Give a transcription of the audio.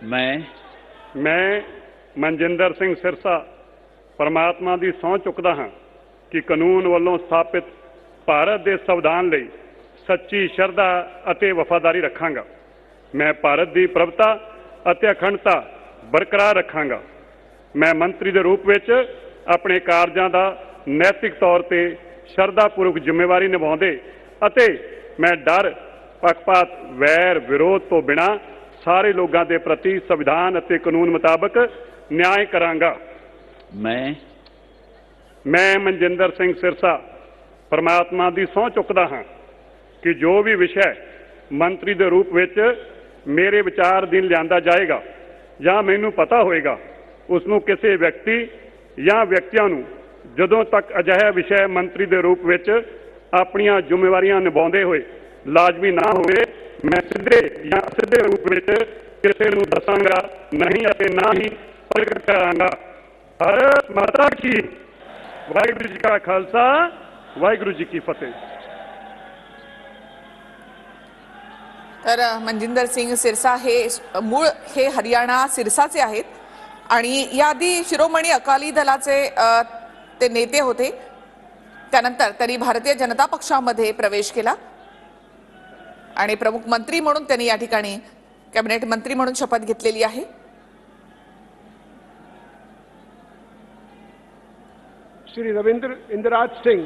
मैं मनजिंदर सिंह सिरसा परमात्मा की सौं चुकदा हाँ कि कानून वालों स्थापित भारत के संविधान लई सच्ची शरधा अते वफादारी रखांगा। मैं भारत की प्रभुता अते अखंडता बरकरार रखांगा। मैं मंत्री के रूप में अपने कारजां दा नैतिक तौर पर शरधापूर्वक जिम्मेवारी निभाउंदे अते मैं डर पक्षपात वैर विरोध तो बिना सारे लोगों के प्रति संविधान अते कानून मुताबक न्याय करांगा। मैं मनजिंदर सिंह सिरसा परमात्मा की सौं चुकदा हाँ कि जो भी विषय मंत्री के रूप में मेरे विचार अधीन लिया जाएगा या मैनू पता होएगा उसनों किसी व्यक्ति या व्यक्तियों जदों तक अजिहा विषय मंत्री के रूप में अपनियां जिम्मेवारियां निभाते हुए लाजमी ना होवे मैं सीधे या असिधे रूप में किसी नूं दसांगा नहीं अते ना ही प्रगट करांगा। भारत माता की। वाहिगुरू जी का खालसा वाहिगुरू जी की फतेह। तर मनजिंदर सिंग सिरसा हे मूळ हे हरियाणा सिरसाचे आहेत आणि याआधी शिरोमणी अकाली दलाचे ते नेते होते। त्यानंतर त्यांनी भारतीय जनता पक्षामध्ये प्रवेश केला आणि प्रमुख मंत्री म्हणून त्यांनी या ठिकाणी कॅबिनेट मंत्री म्हणून शपथ घेतलेली आहे। श्री रविंद्र इंद्रराज सिंह